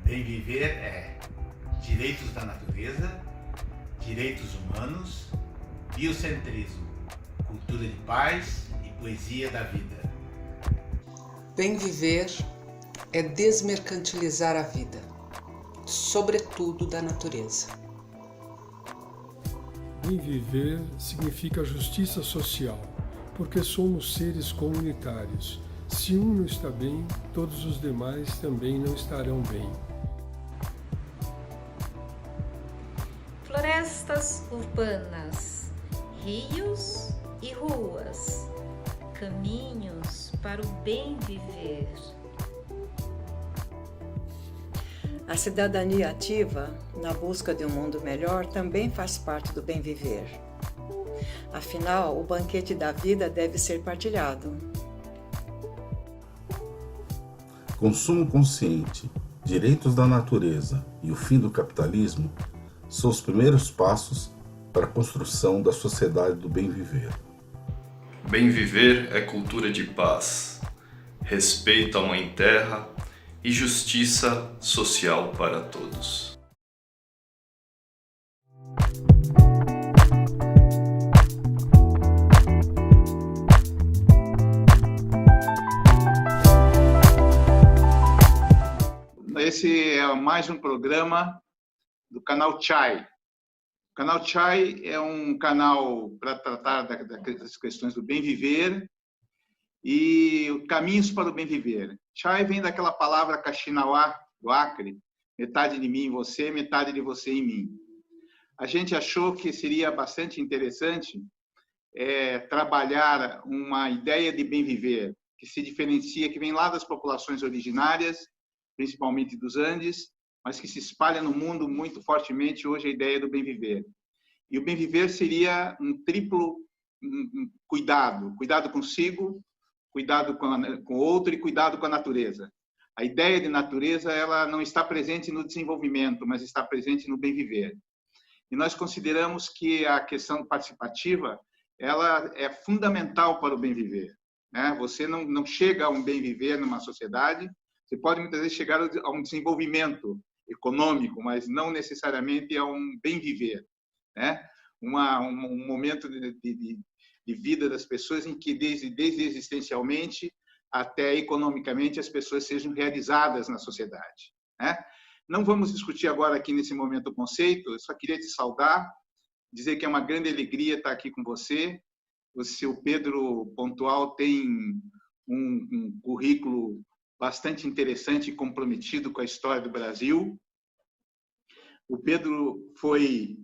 Bem viver é direitos da natureza, direitos humanos, biocentrismo, cultura de paz e poesia da vida. Bem viver é desmercantilizar a vida, sobretudo da natureza. Bem viver significa justiça social, porque somos seres comunitários. Se um não está bem, todos os demais também não estarão bem. Florestas urbanas, rios e ruas, caminhos para o bem viver. A cidadania ativa, na busca de um mundo melhor, também faz parte do bem viver. Afinal, o banquete da vida deve ser partilhado. Consumo consciente, direitos da natureza e o fim do capitalismo são os primeiros passos para a construção da sociedade do bem viver. Bem viver é cultura de paz, respeito à Mãe Terra e justiça social para todos. Esse é mais um programa do canal Chai. O canal Chai é um canal para tratar das questões do bem viver e caminhos para o bem viver. Chai vem daquela palavra Kaxinawá, do Acre, metade de mim em você, metade de você em mim. A gente achou que seria bastante interessante trabalhar uma ideia de bem viver, que se diferencia, que vem lá das populações originárias, principalmente dos Andes, mas que se espalha no mundo muito fortemente hoje a ideia do bem viver. E o bem viver seria um triplo cuidado: cuidado consigo, cuidado com o outro e cuidado com a natureza. A ideia de natureza, ela não está presente no desenvolvimento, mas está presente no bem viver. E nós consideramos que a questão participativa, ela é fundamental para o bem viver, né? Você não chega a um bem viver numa sociedade. Você pode muitas vezes chegar a um desenvolvimento econômico, mas não necessariamente a um bem viver, né? Um momento de vida das pessoas em que desde existencialmente até economicamente as pessoas sejam realizadas na sociedade, né? Não vamos discutir agora aqui nesse momento o conceito. Eu só queria te saudar, dizer que é uma grande alegria estar aqui com você. O Pedro Pontual tem um currículo bastante interessante e comprometido com a história do Brasil. O Pedro foi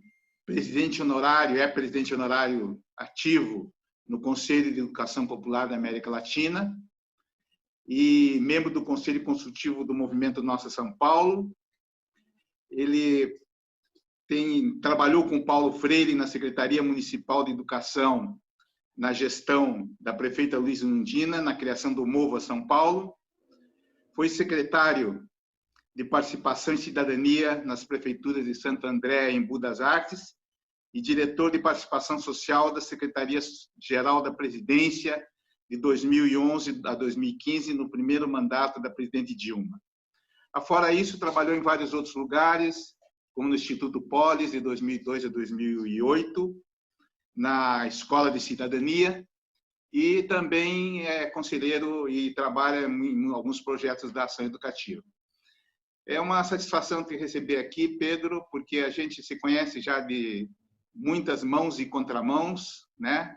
presidente honorário, é presidente honorário ativo no Conselho de Educação Popular da América Latina e membro do Conselho Consultivo do Movimento Nossa São Paulo. Ele trabalhou com Paulo Freire na Secretaria Municipal de Educação, na gestão da prefeita Luísa Undina, na criação do Mova São Paulo. Foi secretário de Participação e Cidadania nas prefeituras de Santo André e Embu das Artes e diretor de Participação Social da Secretaria-Geral da Presidência de 2011 a 2015, no primeiro mandato da presidente Dilma. Afora isso, trabalhou em vários outros lugares, como no Instituto Polis, de 2002 a 2008, na Escola de Cidadania, e também é conselheiro e trabalha em alguns projetos da ação educativa. É uma satisfação te receber aqui, Pedro, porque a gente se conhece já de muitas mãos e contramãos, né?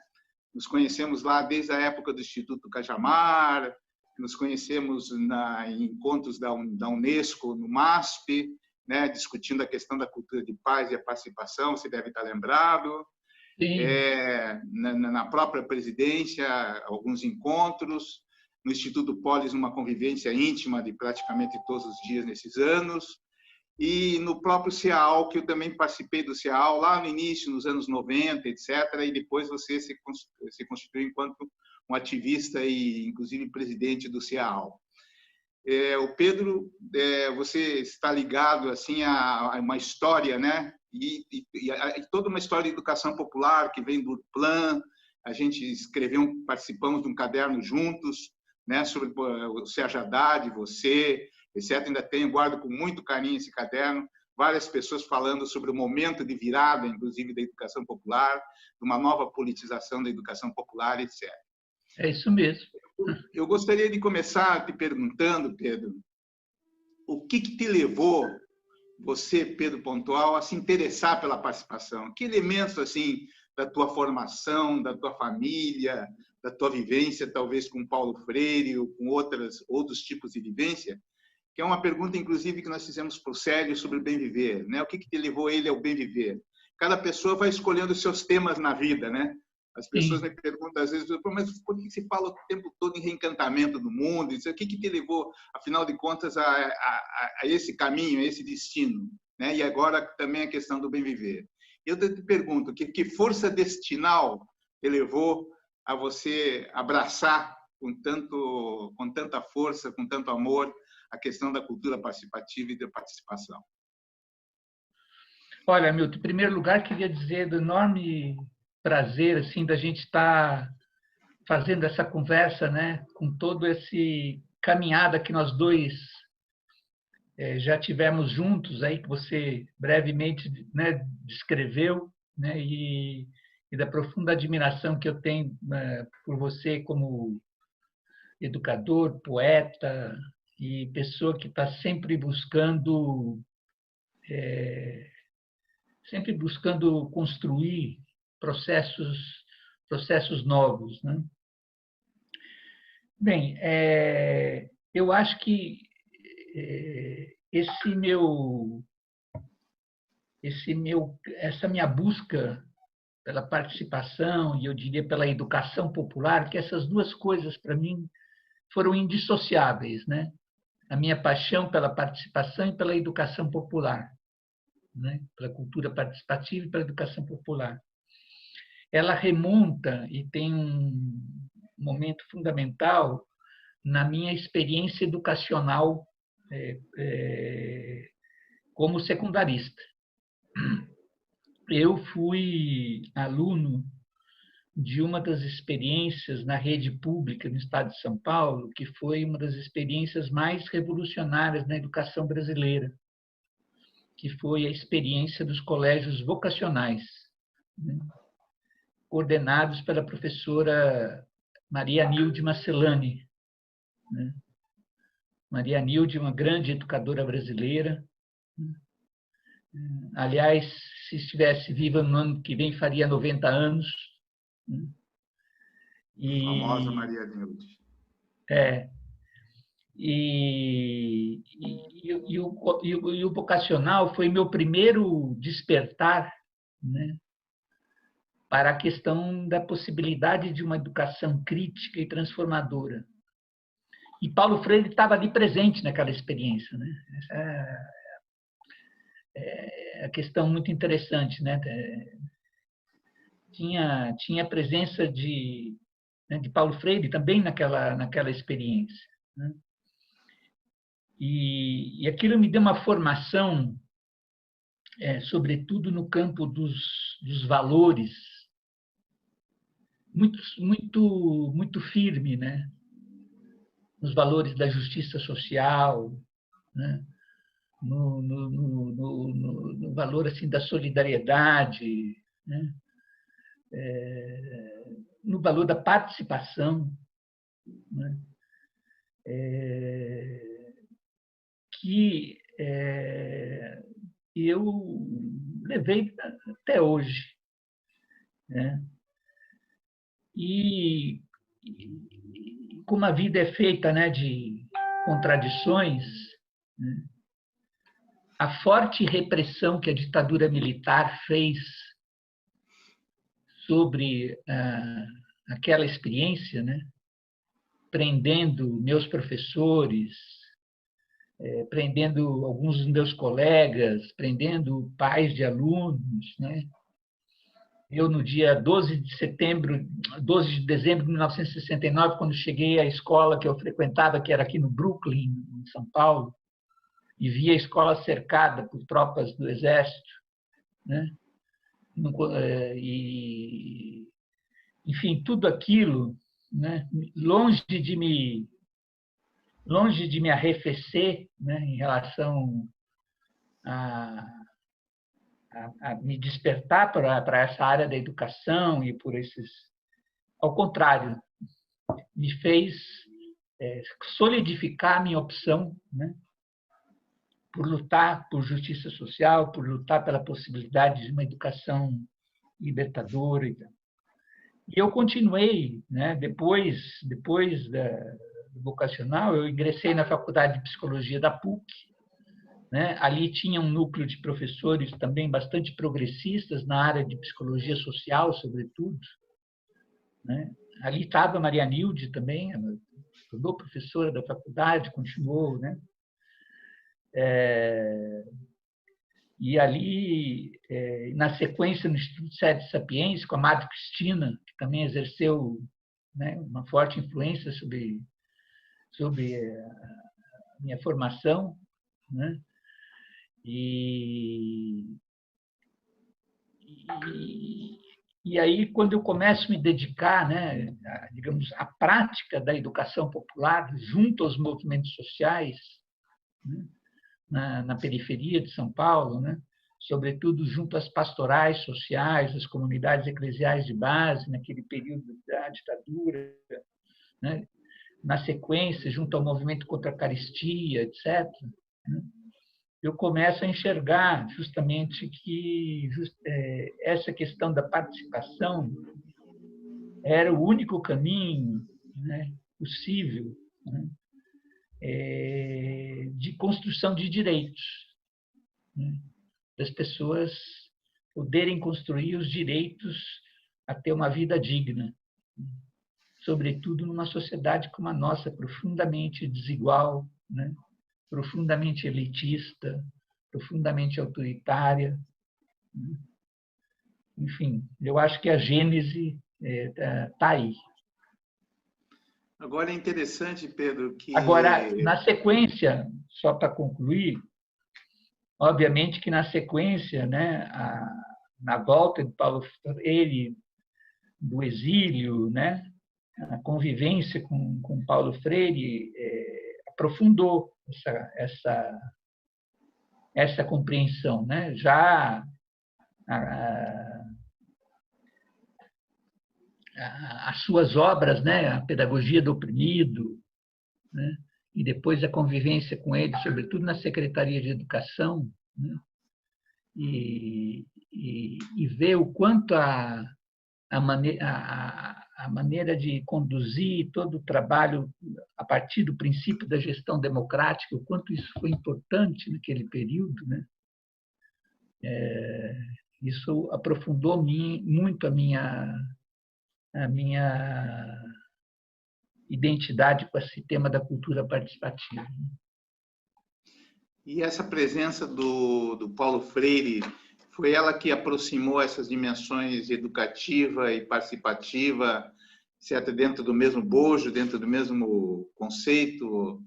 Nos conhecemos lá desde a época do Instituto Cajamar, nos conhecemos em encontros da Unesco, no MASP, né? Discutindo a questão da cultura de paz e a participação, você deve estar lembrado. Na própria presidência, alguns encontros, no Instituto Polis, uma convivência íntima de praticamente todos os dias nesses anos, e no próprio CEAL, que eu também participei do CEAL lá no início, nos anos 90, etc., e depois você se constituiu enquanto um ativista e, inclusive, presidente do CEAL. O Pedro, você está ligado assim a uma história, né? E toda uma história de educação popular que vem do Plan. A gente participamos de um caderno juntos, né, sobre o Sérgio Haddad, você, etc. Ainda tenho, guardo com muito carinho esse caderno, várias pessoas falando sobre o momento de virada, inclusive da educação popular, de uma nova politização da educação popular, etc. É isso mesmo. Eu gostaria de começar te perguntando, Pedro, o que te levou, você, Pedro Pontual, a se interessar pela participação? Que elementos, assim, da tua formação, da tua família, da tua vivência, talvez com Paulo Freire ou com outros tipos de vivência, que é uma pergunta, inclusive, que nós fizemos para o Célio sobre o bem viver, né? O que te levou ele ao bem viver? Cada pessoa vai escolhendo os seus temas na vida, né? As pessoas me perguntam, às vezes, mas por que se fala o tempo todo em reencantamento do mundo? O que te levou, afinal de contas, a esse caminho, a esse destino? Né? E agora também a questão do bem viver. Eu te pergunto, que força destinal te levou a você abraçar com tanta força, com tanto amor, a questão da cultura participativa e da participação? Olha, Milton, em primeiro lugar, queria dizer do enorme prazer assim da gente estar fazendo essa conversa, né, com todo esse caminhada que nós dois já tivemos juntos aí, que você brevemente, né, descreveu, né, e da profunda admiração que eu tenho, né, por você como educador, poeta e pessoa que está sempre buscando construir processos novos, né? Bem, eu acho que essa minha busca pela participação e eu diria pela educação popular, que essas duas coisas para mim foram indissociáveis, né? A minha paixão pela participação e pela educação popular, né? Pela cultura participativa e pela educação popular. Ela remonta e tem um momento fundamental na minha experiência educacional como secundarista. Eu fui aluno de uma das experiências na rede pública no estado de São Paulo, que foi uma das experiências mais revolucionárias na educação brasileira, que foi a experiência dos colégios vocacionais, né? Coordenados pela professora Maria Nilde Marcelani, né? Maria Nilde, uma grande educadora brasileira. Aliás, se estivesse viva no ano que vem, faria 90 anos. A famosa Maria Nilde. E o vocacional foi meu primeiro despertar, né, para a questão da possibilidade de uma educação crítica e transformadora. E Paulo Freire estava ali presente naquela experiência, né? Essa é a questão muito interessante, né? Tinha a presença de Paulo Freire também naquela experiência, né? E aquilo me deu uma formação, sobretudo no campo dos valores, muito firme, né? Nos valores da justiça social, né? No valor assim da solidariedade, né? No valor da participação, né? Que eu levei até hoje, né? E como a vida é feita, né, de contradições, né? A forte repressão que a ditadura militar fez sobre aquela experiência, né? Prendendo meus professores, prendendo alguns dos meus colegas, prendendo pais de alunos, né? Eu, no dia 12 de dezembro de 1969, quando cheguei à escola que eu frequentava, que era aqui no Brooklyn, em São Paulo, e vi a escola cercada por tropas do Exército, né? E, enfim, tudo aquilo, né, longe de me longe de me arrefecer, né, em relação a me despertar para essa área da educação e por esses... Ao contrário, me fez solidificar a minha opção, né, por lutar por justiça social, por lutar pela possibilidade de uma educação libertadora. E eu continuei, né, depois do vocacional, eu ingressei na Faculdade de Psicologia da PUC, né? Ali tinha um núcleo de professores também bastante progressistas na área de psicologia social, sobretudo, né? Ali estava a Maria Nilde também, tornou professora da faculdade, continuou, né? E ali, na sequência, no Instituto Sede Sapiens, com a Madre Cristina, que também exerceu, né, uma forte influência sobre a minha formação, né? E aí, quando eu começo a me dedicar, né, digamos, à prática da educação popular junto aos movimentos sociais, né, na periferia de São Paulo, né, sobretudo junto às pastorais sociais, às comunidades eclesiais de base, naquele período da ditadura, né, na sequência, junto ao movimento contra a carestia, etc., né, eu começo a enxergar justamente que essa questão da participação era o único caminho, né, possível, né, de construção de direitos, né, das pessoas poderem construir os direitos a ter uma vida digna, sobretudo numa sociedade como a nossa, profundamente desigual, né, profundamente elitista, profundamente autoritária. Enfim, eu acho que a gênese está aí. Agora é interessante, Pedro, que... Agora, na sequência, só para concluir, obviamente que na sequência, né, na volta de Paulo Freire do exílio, né, a convivência com Paulo Freire aprofundou essa compreensão, né? Já as suas obras, né? A Pedagogia do Oprimido, né? E depois a convivência com ele, sobretudo na Secretaria de Educação, né? E ver o quanto a maneira de conduzir todo o trabalho a partir do princípio da gestão democrática, o quanto isso foi importante naquele período, né? Isso aprofundou muito a minha identidade com esse tema da cultura participativa. E essa presença do Paulo Freire, foi ela que aproximou essas dimensões educativa e participativa, certo? Dentro do mesmo bojo, dentro do mesmo conceito,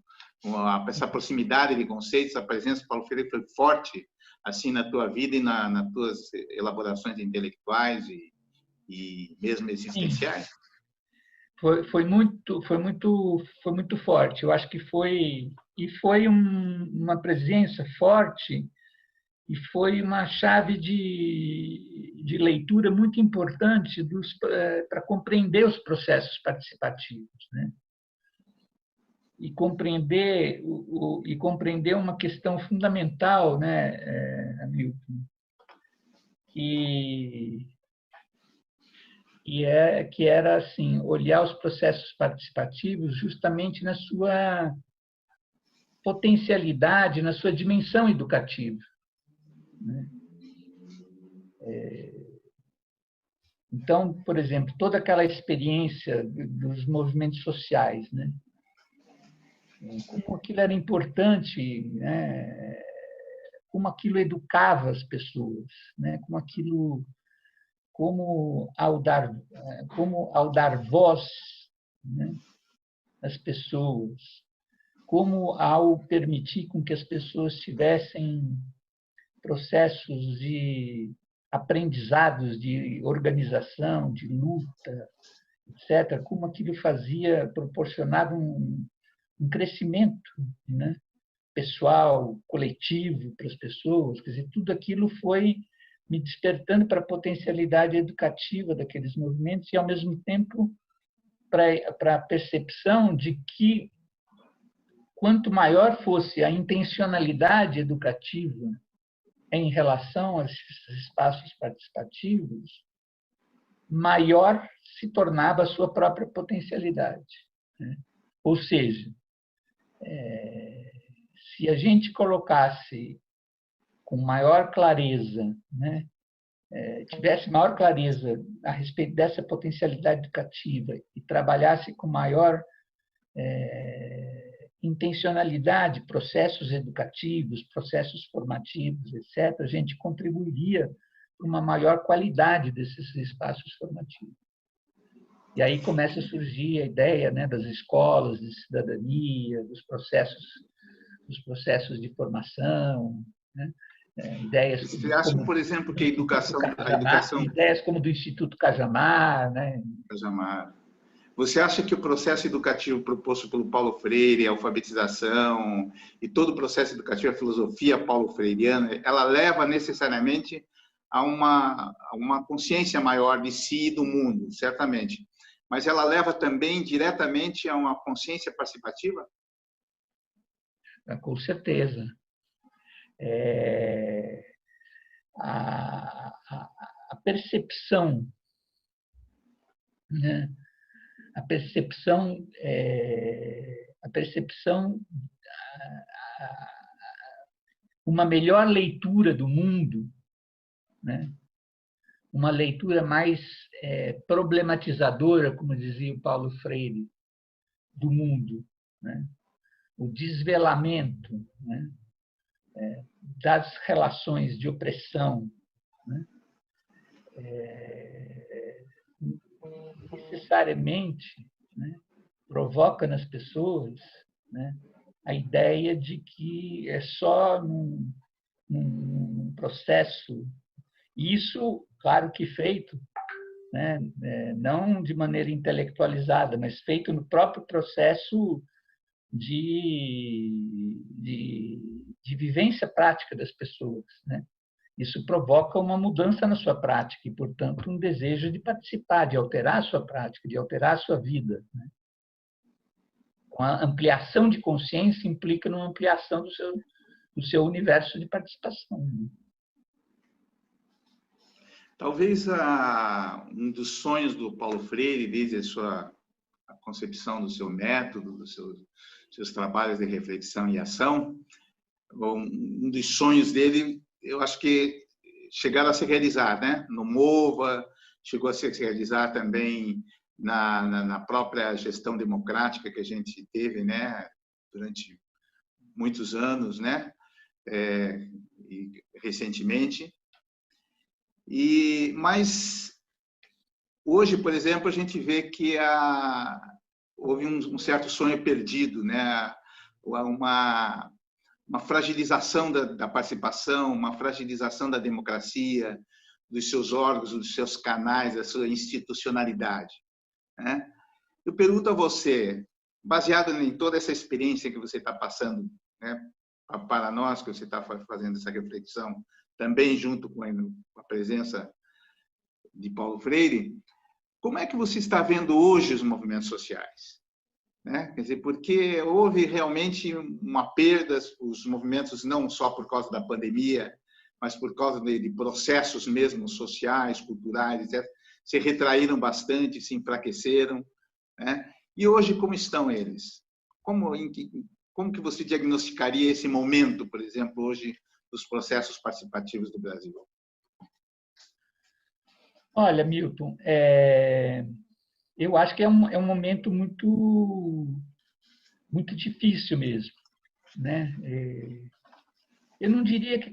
essa proximidade de conceitos, a presença do Paulo Freire foi forte assim na tua vida e nas tuas elaborações intelectuais e mesmo existenciais? Foi muito forte. Eu acho que foi uma presença forte e foi uma chave de leitura muito importante para compreender os processos participativos, né? E compreender uma questão fundamental, né, Hamilton, que era assim, olhar os processos participativos justamente na sua potencialidade, na sua dimensão educativa, né? Então, por exemplo, toda aquela experiência dos movimentos sociais, né? Como aquilo era importante, né? Como aquilo educava as pessoas, né? Como ao dar voz, né, às pessoas, como ao permitir com que as pessoas tivessem processos de aprendizados, de organização, de luta, etc., como aquilo proporcionava um crescimento, né, pessoal, coletivo para as pessoas. Quer dizer, tudo aquilo foi me despertando para a potencialidade educativa daqueles movimentos e, ao mesmo tempo, para a percepção de que, quanto maior fosse a intencionalidade educativa em relação a esses espaços participativos, maior se tornava a sua própria potencialidade, né? Ou seja, se a gente colocasse com maior clareza, né, tivesse maior clareza a respeito dessa potencialidade educativa e trabalhasse com maior intencionalidade, processos educativos, processos formativos, etc., a gente contribuiria para uma maior qualidade desses espaços formativos. E aí começa a surgir a ideia, né, das escolas de cidadania, dos processos de formação, né? Ideias Você acha, como, por exemplo, que a educação... ideias como do Instituto Cajamar, né? Cajamar. Você acha que o processo educativo proposto pelo Paulo Freire, a alfabetização e todo o processo educativo, a filosofia paulo-freiriana, ela leva necessariamente a uma consciência maior de si e do mundo, certamente. Mas ela leva também diretamente a uma consciência participativa? Com certeza. A percepção, né? A percepção, uma melhor leitura do mundo, né? Uma leitura mais problematizadora, como dizia o Paulo Freire, do mundo, né? O desvelamento, né, das relações de opressão, né, necessariamente, né, provoca nas pessoas, né, a ideia de que é só num processo, e isso, claro que feito, né, não de maneira intelectualizada, mas feito no próprio processo de vivência prática das pessoas, né? Isso provoca uma mudança na sua prática e, portanto, um desejo de participar, de alterar a sua prática, de alterar a sua vida, né? A ampliação de consciência implica numa ampliação do seu universo de participação, né? Talvez um dos sonhos do Paulo Freire, desde a concepção do seu método, dos seus trabalhos de reflexão e ação, um dos sonhos dele, eu acho que chegaram a se realizar, né? No MOVA, chegou a se realizar também na própria gestão democrática que a gente teve, né? Durante muitos anos, né? E recentemente. Mas hoje, por exemplo, a gente vê que houve um certo sonho perdido, né? Uma fragilização da participação, uma fragilização da democracia, dos seus órgãos, dos seus canais, da sua institucionalidade, né? Eu pergunto a você, baseado em toda essa experiência que você está passando, né, para nós, que você está fazendo essa reflexão, também junto com a presença de Paulo Freire, como é que você está vendo hoje os movimentos sociais? Né? Quer dizer, porque houve realmente uma perda, os movimentos não só por causa da pandemia, mas por causa de processos mesmo sociais, culturais, etc., se retraíram bastante, se enfraqueceram, né? E hoje como estão eles? Como que você diagnosticaria esse momento, por exemplo, hoje dos processos participativos do Brasil? Olha, Milton, eu acho que é um momento muito difícil mesmo, né? Eu não diria que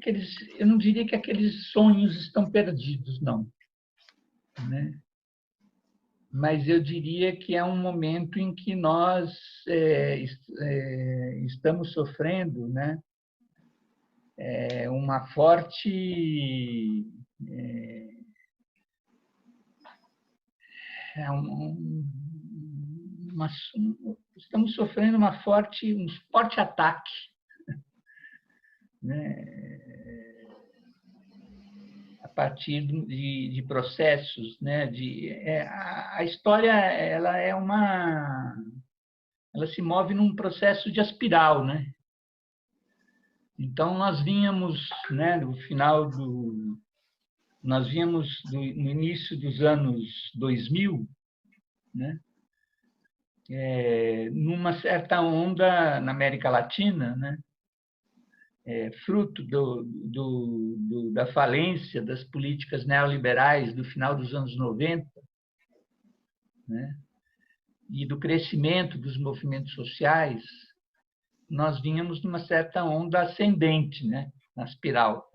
aqueles sonhos estão perdidos, não, né? Mas eu diria que é um momento em que nós estamos sofrendo, né, uma forte estamos sofrendo um forte ataque, né, a partir de processos, né, a história ela se move num processo de espiral, né? Então nós vínhamos, né, no início dos anos 2000, né, numa certa onda na América Latina, né, fruto da falência das políticas neoliberais do final dos anos 90, né, e do crescimento dos movimentos sociais, nós vínhamos numa certa onda ascendente, né, na espiral,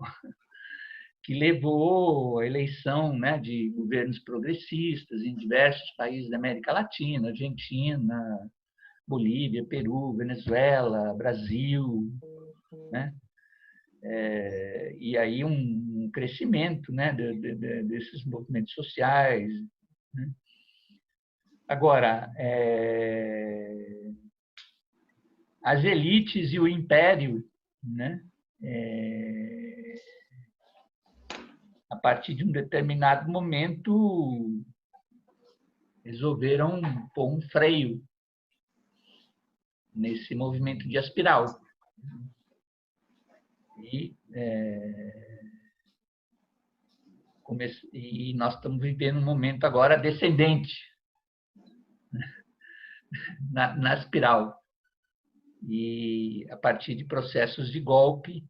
que levou à eleição, né, de governos progressistas em diversos países da América Latina, Argentina, Bolívia, Peru, Venezuela, Brasil, né? E aí um crescimento, né, desses movimentos sociais, né? Agora, as elites e o império, né, a partir de um determinado momento, resolveram pôr um freio nesse movimento de espiral. E nós estamos vivendo um momento agora descendente, né, na espiral. E a partir de processos de golpe,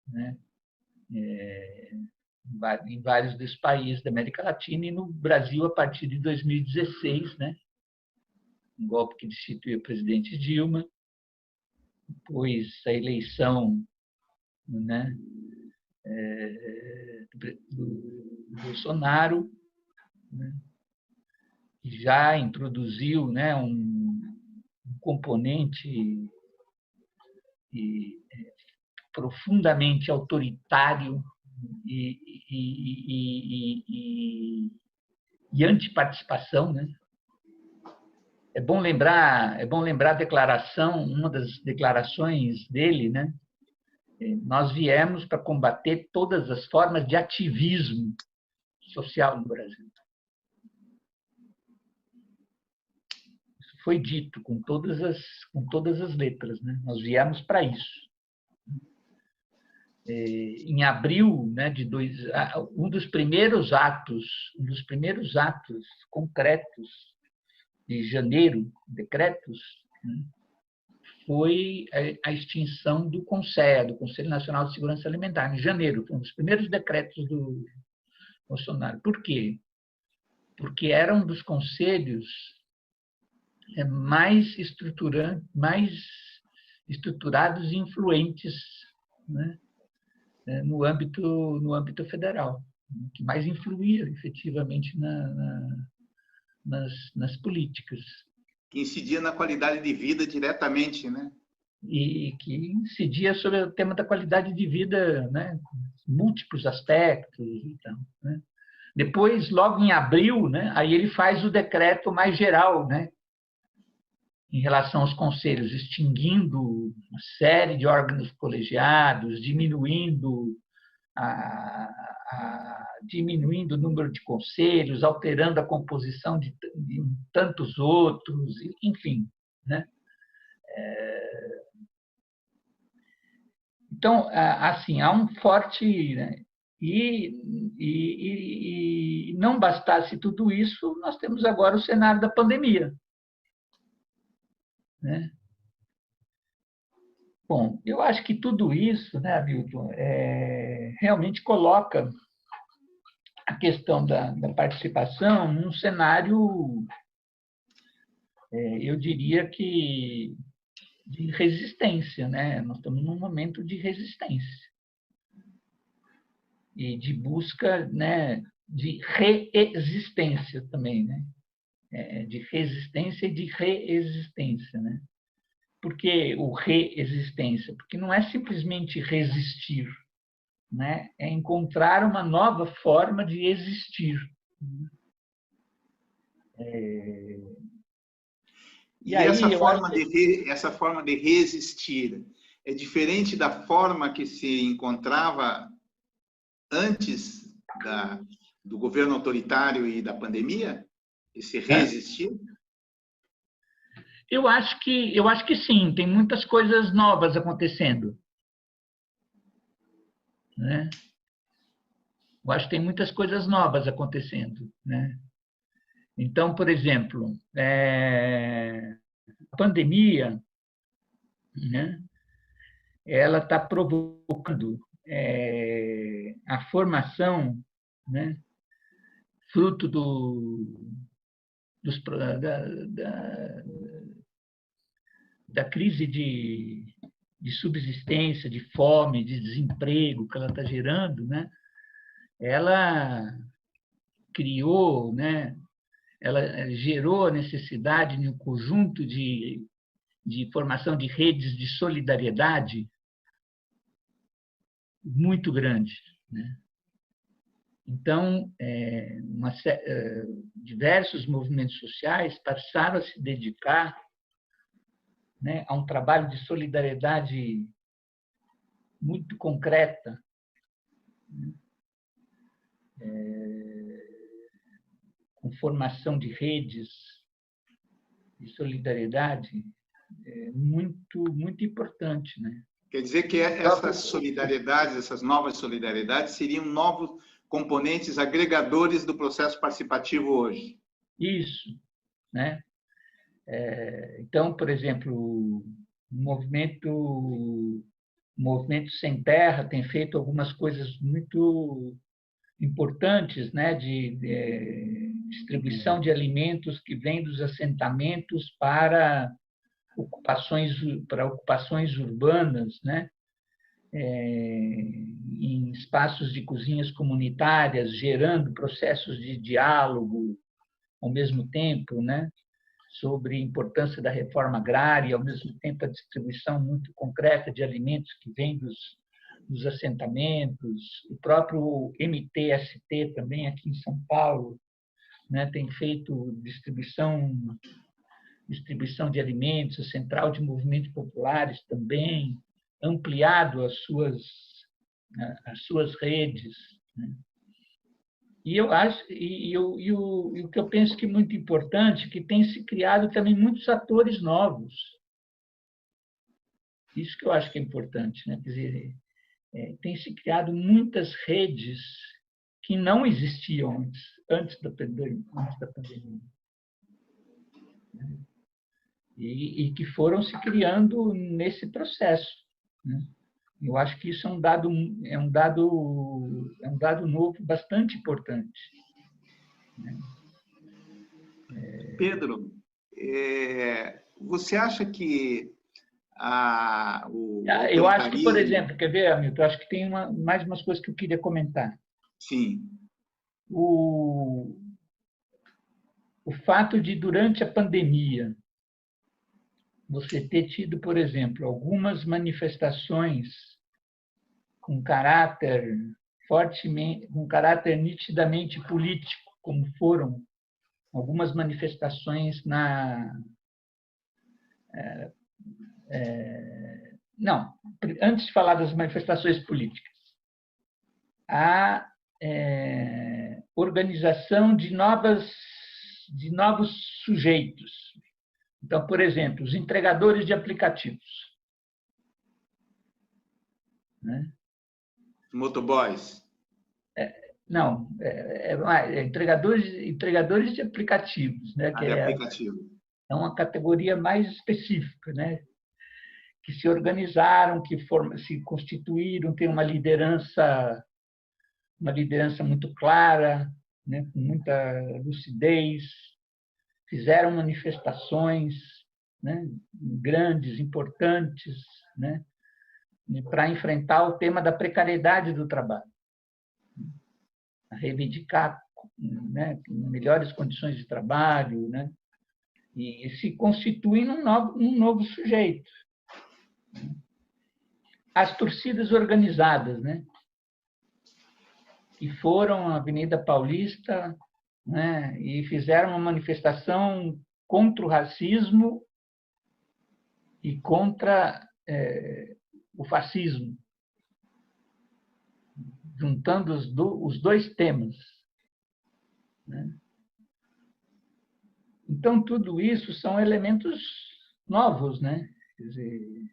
né, em vários dos países da América Latina e no Brasil a partir de 2016, né, um golpe que destituiu o presidente Dilma, depois a eleição, né, do Bolsonaro, né, que já introduziu, né, um componente profundamente autoritário e antiparticipação, né? É bom lembrar a declaração, uma das declarações dele, né? Nós viemos para combater todas as formas de ativismo social no Brasil. Isso foi dito com todas as letras, né? Nós viemos para isso. Em abril, né, um dos primeiros atos concretos de janeiro, decretos, né, foi a extinção do CONSEA, do Conselho Nacional de Segurança Alimentar, em janeiro. Foi um dos primeiros decretos do Bolsonaro. Por quê? Porque era um dos conselhos mais estruturados e influentes, né, no âmbito federal, que mais influía efetivamente nas políticas. Que incidia na qualidade de vida diretamente, né? E que incidia sobre o tema da qualidade de vida, né? Múltiplos aspectos e tal, né? Depois, logo em abril, né, aí ele faz o decreto mais geral, né, em relação aos conselhos, extinguindo uma série de órgãos colegiados, diminuindo o número de conselhos, alterando a composição de tantos outros, enfim, né? Então, assim, há um forte, né? E não bastasse tudo isso, nós temos agora o cenário da pandemia, né? Bom, eu acho que tudo isso, né, Hamilton, realmente coloca a questão da participação num cenário, eu diria que de resistência, né? Nós estamos num momento de resistência e de busca, né, de reexistência também, né? De resistência e de reexistência, né? Por que o reexistência? Porque não é simplesmente resistir, né? É encontrar uma nova forma de existir. E aí, essa forma de resistir é diferente da forma que se encontrava antes do governo autoritário e da pandemia? Esse resistir? Eu acho que sim, tem muitas coisas novas acontecendo, né? Eu acho que tem muitas coisas novas acontecendo, né? Então, por exemplo, a pandemia, né, ela está provocando a formação, né, fruto da crise de subsistência, de fome, de desemprego que ela está gerando, né? Ela criou, né? Ela gerou a necessidade de um conjunto de formação de redes de solidariedade muito grande, né? Então, diversos movimentos sociais passaram a se dedicar, né, a um trabalho de solidariedade muito concreta, né, com formação de redes de solidariedade muito, muito importante, né? Quer dizer que essas solidariedades, essas novas solidariedades, seriam novos componentes agregadores do processo participativo hoje. Isso, né? Então, por exemplo, o movimento Sem Terra tem feito algumas coisas muito importantes, né, de distribuição de alimentos que vêm dos assentamentos para ocupações urbanas, né, em espaços de cozinhas comunitárias, gerando processos de diálogo ao mesmo tempo, né, sobre a importância da reforma agrária, ao mesmo tempo a distribuição muito concreta de alimentos que vêm dos assentamentos. O próprio MTST também aqui em São Paulo, né, tem feito distribuição de alimentos, a Central de Movimentos Populares também, ampliado as suas redes, né? E eu acho, o que eu penso que é muito importante, que tem se criado também muitos atores novos. Isso que eu acho que é importante, né? Quer dizer, tem se criado muitas redes que não existiam antes da pandemia. E que foram se criando nesse processo, né? Eu acho que isso é um dado novo bastante importante. Pedro, você acha que eu acho que, por exemplo, quer ver, Hamilton? Eu acho que tem mais umas coisas que eu queria comentar. Sim. O fato de, durante a pandemia, você ter tido, por exemplo, algumas manifestações com caráter nitidamente político, como foram algumas manifestações não, antes de falar das manifestações políticas, a organização de novos sujeitos. Então, por exemplo, os entregadores de aplicativos, né? Motoboys. Não, entregadores de aplicativos, né? Que é uma categoria mais específica, né? Que se organizaram, que se constituíram, tem uma liderança muito clara, né? Com muita lucidez, fizeram manifestações, né? Grandes, importantes, né? Para enfrentar o tema da precariedade do trabalho, a reivindicar, né, melhores condições de trabalho, né, e se constituem num novo sujeito. As torcidas organizadas, né, que foram à Avenida Paulista, né, e fizeram uma manifestação contra o racismo e contra o fascismo, juntando os dois temas, né? Então, tudo isso são elementos novos, né? Quer dizer,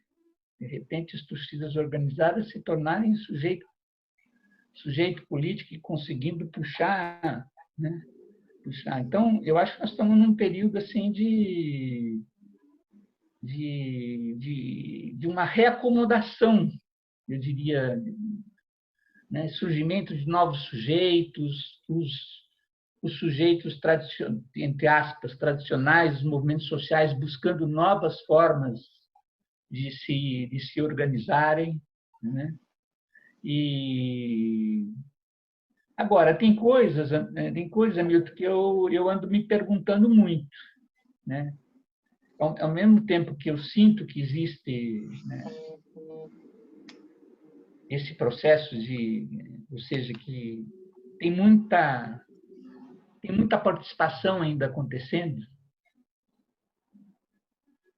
de repente, as torcidas organizadas se tornarem sujeito político e conseguindo puxar, né? Então, eu acho que nós estamos num período assim de uma reacomodação, eu diria, né? Surgimento de novos sujeitos, os sujeitos, entre aspas, tradicionais, os movimentos sociais buscando novas formas de se organizarem, né? E agora, tem coisas, Hamilton, que eu ando me perguntando muito, né? Ao mesmo tempo que eu sinto que existe, né, esse processo ou seja, que tem muita participação ainda acontecendo,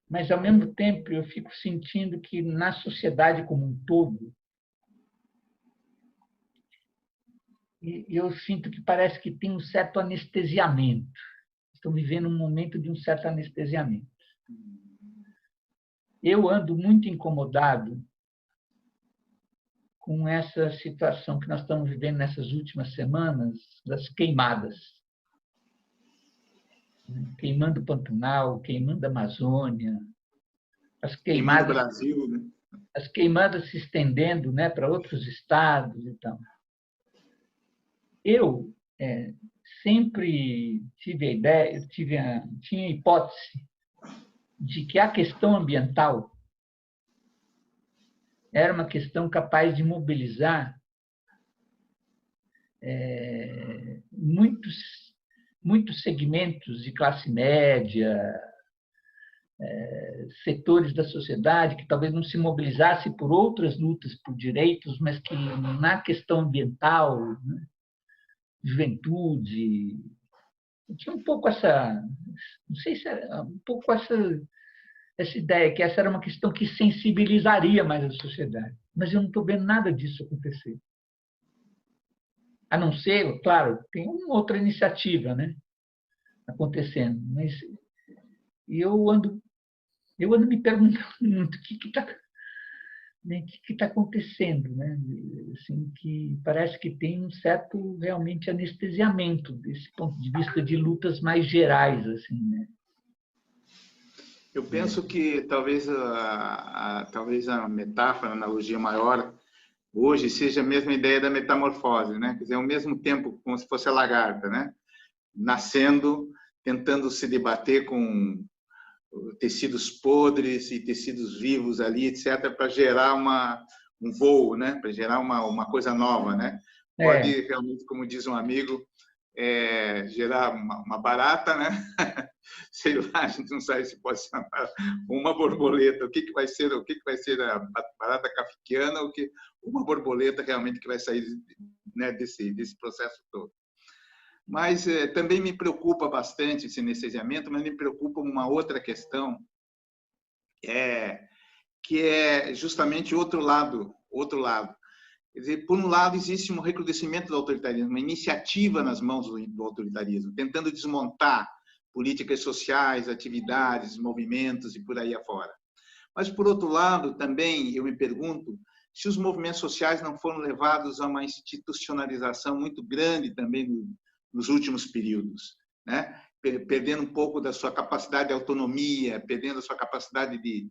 mas, ao mesmo tempo, eu fico sentindo que, na sociedade como um todo, eu sinto que parece que tem um certo anestesiamento. Estou vivendo um momento de um certo anestesiamento. Eu ando muito incomodado com essa situação que nós estamos vivendo nessas últimas semanas, das queimadas. Queimando o Pantanal, queimando a Amazônia, queimando o Brasil, né? As queimadas se estendendo, né, para outros estados e tal. Eu sempre tive a ideia, tinha a hipótese de que a questão ambiental era uma questão capaz de mobilizar muitos segmentos de classe média, setores da sociedade que talvez não se mobilizassem por outras lutas por direitos, mas que na questão ambiental, né, juventude, tinha um pouco não sei se era um pouco essa ideia que essa era uma questão que sensibilizaria mais a sociedade. Mas eu não estou vendo nada disso acontecer. A não ser, claro, tem uma outra iniciativa, né, acontecendo, mas eu ando me perguntando muito o que está acontecendo, né? Assim, que parece que tem um certo realmente anestesiamento desse ponto de vista de lutas mais gerais, assim, né? Eu penso que talvez a metáfora, a analogia maior hoje seja a mesma ideia da metamorfose, né? Quer dizer, ao mesmo tempo como se fosse a lagarta, né? Nascendo, tentando se debater com tecidos podres e tecidos vivos ali, etc., para gerar um voo, né? Para gerar uma coisa nova, né? Pode realmente, como diz um amigo, gerar uma barata, né? Sei lá, a gente não sabe se pode ser uma borboleta. O que vai ser a barata kafkiana ou uma borboleta realmente que vai sair, né, desse processo todo. Mas também me preocupa bastante esse anestesiamento, mas me preocupa uma outra questão, que é justamente outro lado. Quer dizer, por um lado, existe um recrudescimento do autoritarismo, uma iniciativa nas mãos do autoritarismo, tentando desmontar políticas sociais, atividades, movimentos e por aí afora. Mas, por outro lado, também eu me pergunto se os movimentos sociais não foram levados a uma institucionalização muito grande também nos últimos períodos, né? Perdendo um pouco da sua capacidade de autonomia, perdendo a sua capacidade de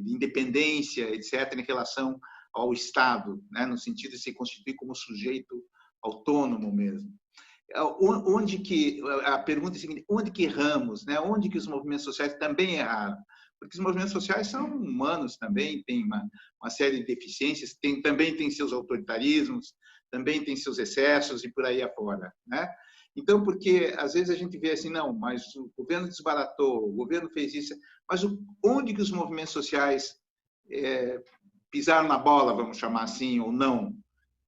independência, etc., em relação ao Estado, né? No sentido de se constituir como sujeito autônomo mesmo. A pergunta é a seguinte: onde que erramos, né? Onde que os movimentos sociais também erraram? Porque os movimentos sociais são humanos também, têm uma série de deficiências, também tem seus autoritarismos, também tem seus excessos e por aí afora, né? Então, porque às vezes a gente vê assim, não, mas o governo desbaratou, o governo fez isso, mas onde que os movimentos sociais pisaram na bola, vamos chamar assim, ou não?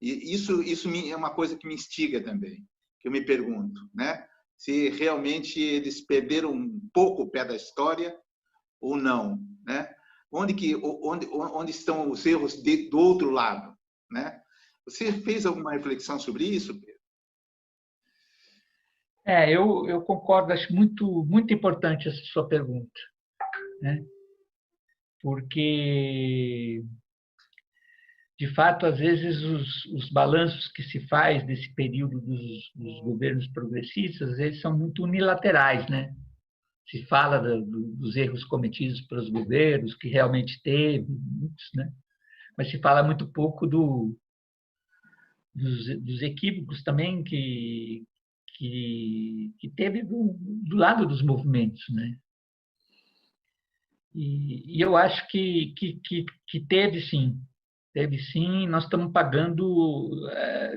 E isso é uma coisa que me instiga também, que eu me pergunto, né? Se realmente eles perderam um pouco o pé da história, ou não, né? Onde estão os erros do outro lado, né? Você fez alguma reflexão sobre isso, Pedro? Eu concordo, acho muito importante essa sua pergunta, né? Porque, de fato, às vezes os balanços que se faz desse período dos governos progressistas, eles são muito unilaterais, né? Se fala dos erros cometidos pelos governos, que realmente teve, muitos, né? Mas se fala muito pouco dos equívocos também que teve do lado dos movimentos, né? E eu acho que teve sim, nós estamos pagando,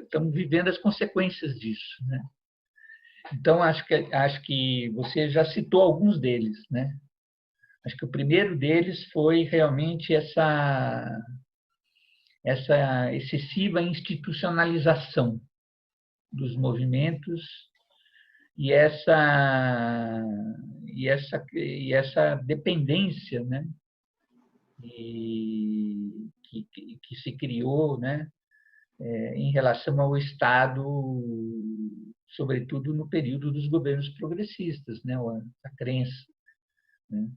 estamos vivendo as consequências disso, né? Então, acho que você já citou alguns deles, né? Acho que o primeiro deles foi realmente essa excessiva institucionalização dos movimentos e essa dependência, né? Que se criou, né? Em relação ao Estado, sobretudo no período dos governos progressistas, né? A crença, né?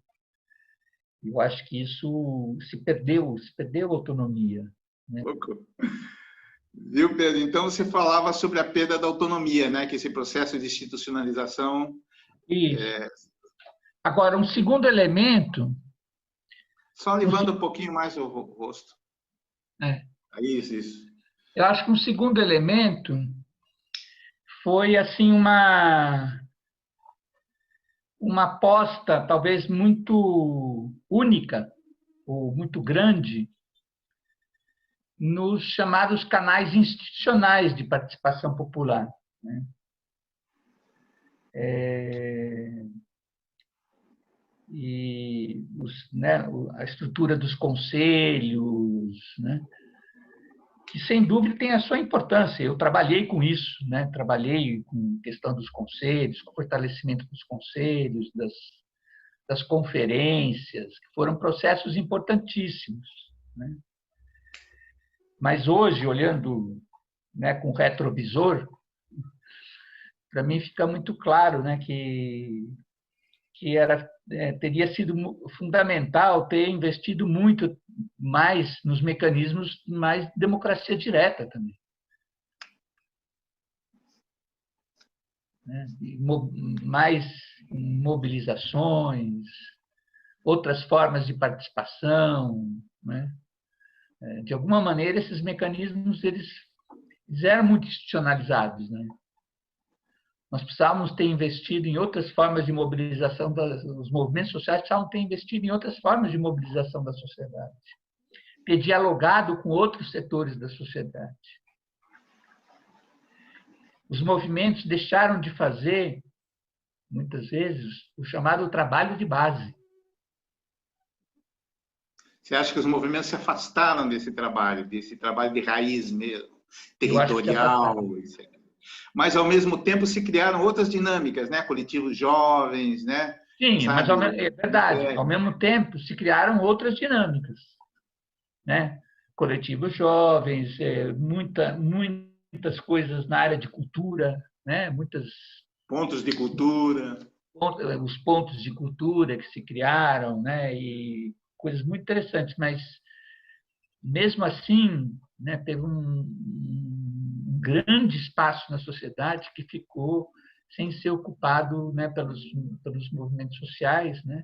Eu acho que isso se perdeu a autonomia, né? Viu, Pedro? Então, você falava sobre a perda da autonomia, né? Que esse processo de institucionalização... Agora, um segundo elemento... Só levando um pouquinho mais o rosto. Isso. Eu acho que um segundo elemento foi assim uma aposta talvez muito única ou muito grande nos chamados canais institucionais de participação popular, né? A estrutura dos conselhos, né? Que, sem dúvida, tem a sua importância. Eu trabalhei com isso, né? Trabalhei com a questão dos conselhos, com o fortalecimento dos conselhos, das conferências, que foram processos importantíssimos, né? Mas hoje, olhando, né, com retrovisor, para mim fica muito claro, né, que teria sido fundamental ter investido muito mais nos mecanismos mais de democracia direta também, né? Mais mobilizações, outras formas de participação, né? De alguma maneira, esses mecanismos eles eram muito institucionalizados, né? Nós precisávamos ter investido em outras formas de mobilização, os movimentos sociais precisavam ter investido em outras formas de mobilização da sociedade, ter dialogado com outros setores da sociedade. Os movimentos deixaram de fazer, muitas vezes, o chamado trabalho de base. Você acha que os movimentos se afastaram desse trabalho de raiz mesmo, territorial? Mas, ao mesmo tempo, se criaram outras dinâmicas, né? Coletivos jovens, né? Sim, mas é verdade. Ao mesmo tempo, se criaram outras dinâmicas, né? Coletivos jovens, muitas coisas na área de cultura, né? Pontos de cultura. Os pontos de cultura que se criaram, né? E coisas muito interessantes, mas, mesmo assim, né, teve um grande espaço na sociedade que ficou sem ser ocupado, né, pelos movimentos sociais, né,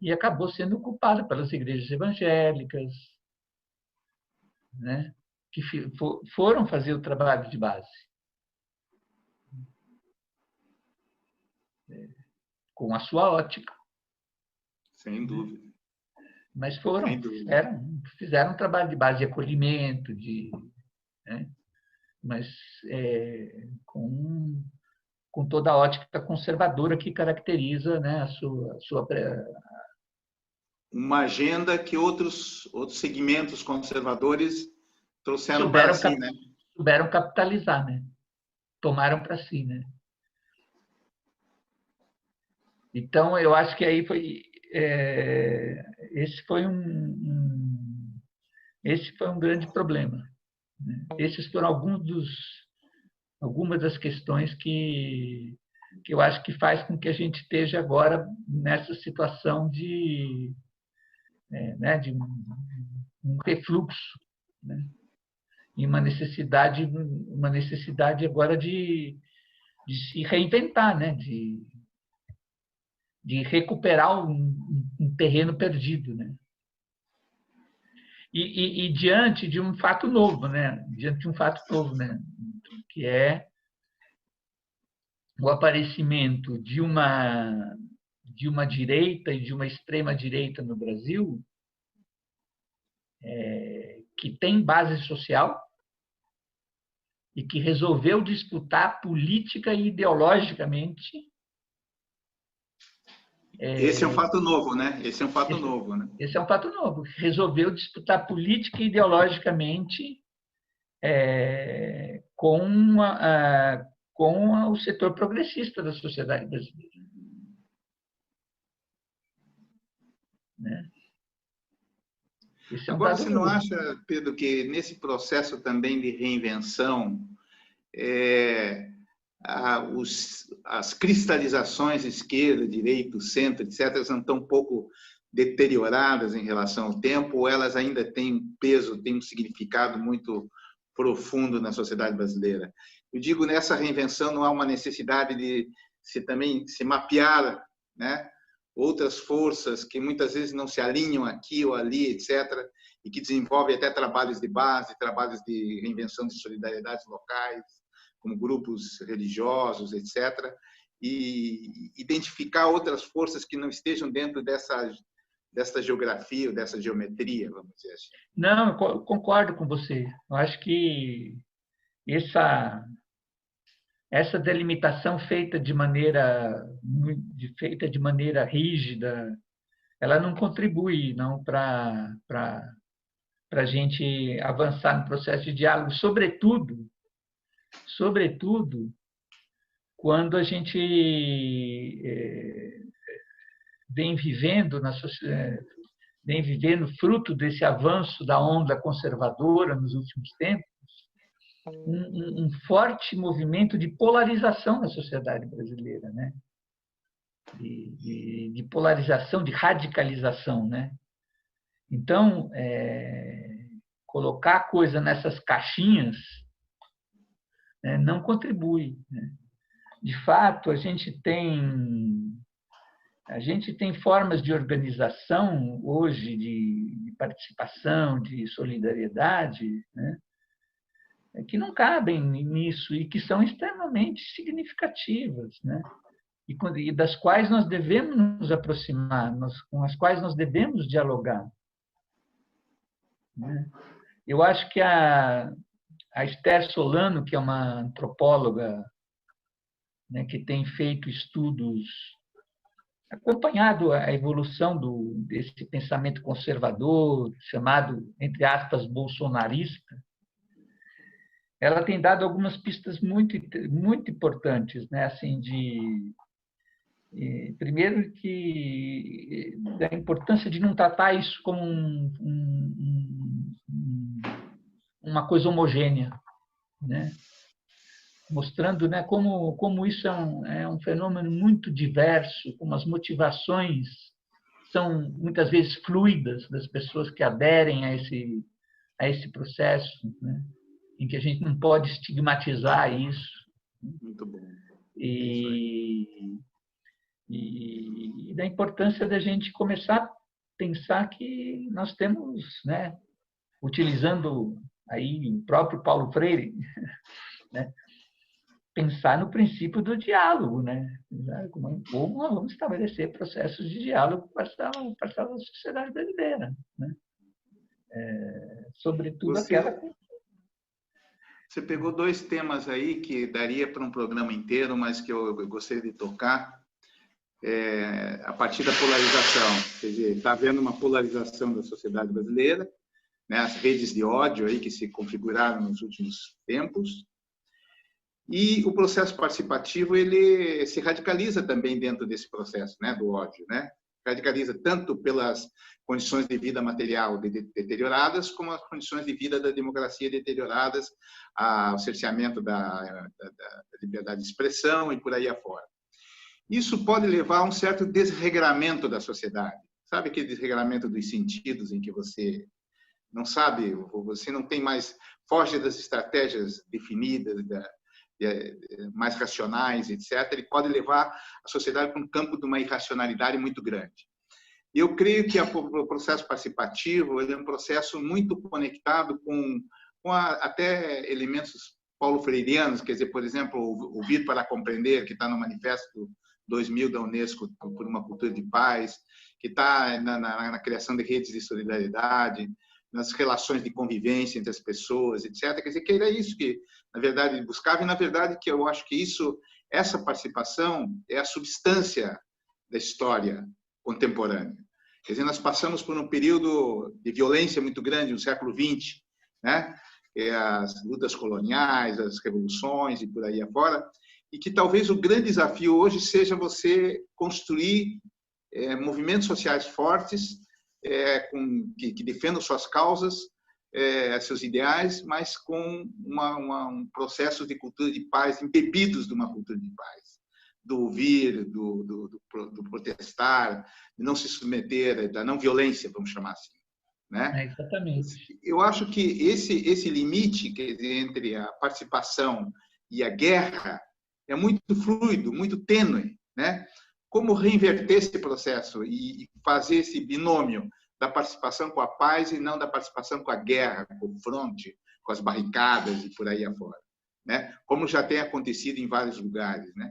e acabou sendo ocupado pelas igrejas evangélicas, né, que foram fazer o trabalho de base, com a sua ótica. Sem dúvida. Mas fizeram um trabalho de base de acolhimento, né? Mas com toda a ótica conservadora que caracteriza, né, a sua uma agenda que outros segmentos conservadores trouxeram para si, né? Souberam capitalizar, né? Tomaram para si, né? Então, eu acho que aí esse foi um grande problema. Esses foram algumas das questões que eu acho que faz com que a gente esteja agora nessa situação de um refluxo, né? E uma necessidade agora de se reinventar, né? De recuperar um terreno perdido, né? E diante de um fato novo, né? Que é o aparecimento de uma direita e de uma extrema direita no Brasil, que tem base social e que resolveu disputar política e ideologicamente. Esse é um fato novo, né? Esse é um fato novo. Resolveu disputar política e ideologicamente com o setor progressista da sociedade brasileira. Né? Agora, você não acha, Pedro, que nesse processo também de reinvenção, as cristalizações esquerda, direita, centro, etc., são tão pouco deterioradas em relação ao tempo, ou elas ainda têm um peso, têm um significado muito profundo na sociedade brasileira? Eu digo, nessa reinvenção não há uma necessidade de também se mapear, né? Outras forças que muitas vezes não se alinham aqui ou ali, etc., e que desenvolvem até trabalhos de base, trabalhos de reinvenção de solidariedades locais, como grupos religiosos, etc., e identificar outras forças que não estejam dentro dessa geografia ou dessa geometria, vamos dizer assim. Não, eu concordo com você. Eu acho que essa delimitação feita de maneira rígida, ela não contribui não para a gente avançar no processo de diálogo, sobretudo quando a gente vem vivendo fruto desse avanço da onda conservadora nos últimos tempos, um forte movimento de polarização na sociedade brasileira, né? De polarização, de radicalização, né? Então, colocar a coisa nessas caixinhas, né, não contribui, né? De fato, a gente tem formas de organização hoje, de participação, de solidariedade, né, que não cabem nisso e que são extremamente significativas, né? E das quais nós devemos nos aproximar, com as quais nós devemos dialogar, né? Eu acho que a Esther Solano, que é uma antropóloga, né, que tem feito estudos, acompanhado a evolução desse pensamento conservador, chamado, entre aspas, bolsonarista, ela tem dado algumas pistas muito, muito importantes, né? Assim, primeiro, da importância de não tratar isso como uma coisa homogênea, né? Mostrando, né, como isso é um fenômeno muito diverso, como as motivações são muitas vezes fluidas das pessoas que aderem a esse processo, né? Em que a gente não pode estigmatizar isso. Muito bom. E da importância da gente começar a pensar que nós temos, né, utilizando aí o próprio Paulo Freire, né, pensar no princípio do diálogo, né? Como nós vamos estabelecer processos de diálogo para a sociedade brasileira, né? Sobretudo aquela... Você pegou dois temas aí que daria para um programa inteiro, mas que eu gostaria de tocar, a partir da polarização. Quer dizer, está havendo uma polarização da sociedade brasileira, né? As redes de ódio aí que se configuraram nos últimos tempos, e o processo participativo ele se radicaliza também dentro desse processo, né, do ódio, né? radicaliza tanto pelas condições de vida material deterioradas, como as condições de vida da democracia deterioradas, o cerceamento da liberdade de expressão e por aí afora. Isso pode levar a um certo desregramento da sociedade. Sabe aquele desregramento dos sentidos em que você não sabe, você não tem mais, foge das estratégias definidas, mais racionais, etc. Ele pode levar a sociedade para um campo de uma irracionalidade muito grande. Eu creio que o processo participativo ele é um processo muito conectado com até elementos paulo-freireanos, quer dizer, por exemplo, o Vir para Compreender, que está no Manifesto 2000 da Unesco por uma cultura de paz, que está na criação de redes de solidariedade, nas relações de convivência entre as pessoas, etc. Quer dizer, que era isso que, na verdade, buscava, e, na verdade, que eu acho que essa participação é a substância da história contemporânea. Quer dizer, nós passamos por um período de violência muito grande no século XX, né? As lutas coloniais, as revoluções e por aí afora, e que talvez o grande desafio hoje seja você construir movimentos sociais fortes, que defendam suas causas, seus ideais, mas com um processo de cultura de paz, embebidos de uma cultura de paz, do ouvir, do protestar, de não se submeter, da não violência, vamos chamar assim, né? Exatamente. Eu acho que esse limite, quer dizer, entre a participação e a guerra é muito fluido, muito tênue, né? Como reinverter esse processo e fazer esse binômio da participação com a paz e não da participação com a guerra, com o fronte, com as barricadas e por aí afora, né? Como já tem acontecido em vários lugares, né?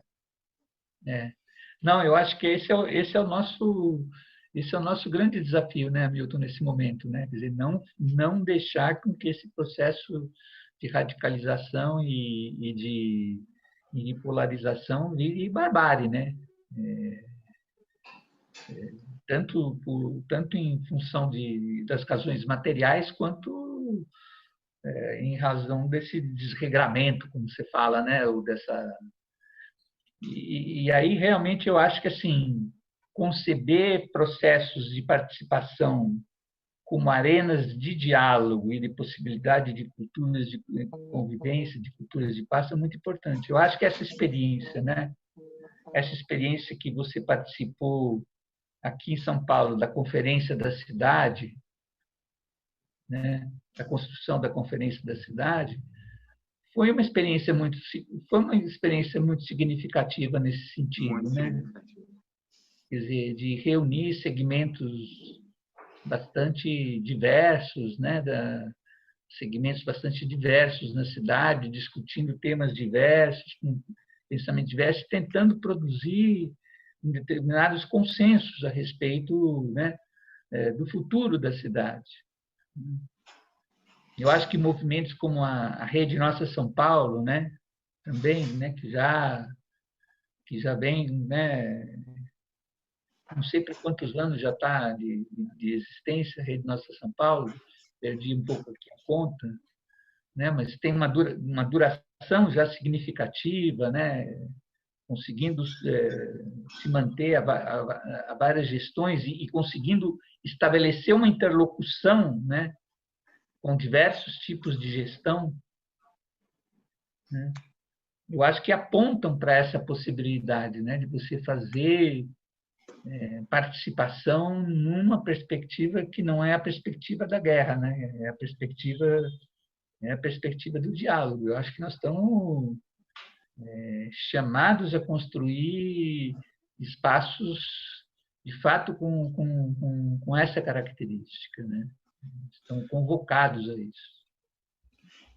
Não, eu acho que esse é o nosso grande desafio, né, Milton, nesse momento, né? Quer dizer, não deixar com que esse processo de radicalização e de polarização vire barbárie, né? Tanto em função das razões materiais, quanto em razão desse desregramento, como você fala, né? Ou e aí, realmente, eu acho que, assim, conceber processos de participação como arenas de diálogo e de possibilidade de culturas de convivência, de culturas de paz, é muito importante. Eu acho que essa experiência, né? Essa experiência que você participou aqui em São Paulo da Conferência da Cidade, né? Da construção da Conferência da Cidade, foi uma experiência muito significativa nesse sentido, né? Quer dizer, de reunir segmentos bastante diversos, né? Segmentos bastante diversos na cidade, discutindo temas diversos, com pensamento diverso, tentando produzir determinados consensos a respeito, né? Do futuro da cidade. Eu acho que movimentos como a Rede Nossa São Paulo, né, também, né, que já vem, né, não sei por quantos anos já está de existência, a Rede Nossa São Paulo, perdi um pouco aqui a conta, né, mas tem uma duração já significativa, né, conseguindo se manter a várias gestões e conseguindo estabelecer uma interlocução, né, com diversos tipos de gestão, né? Eu acho que apontam para essa possibilidade, né, de você fazer participação numa perspectiva que não é a perspectiva da guerra, né? É a perspectiva do diálogo. Eu acho que nós estamos chamados a construir espaços, de fato, com essa característica, né? Estão convocados a isso.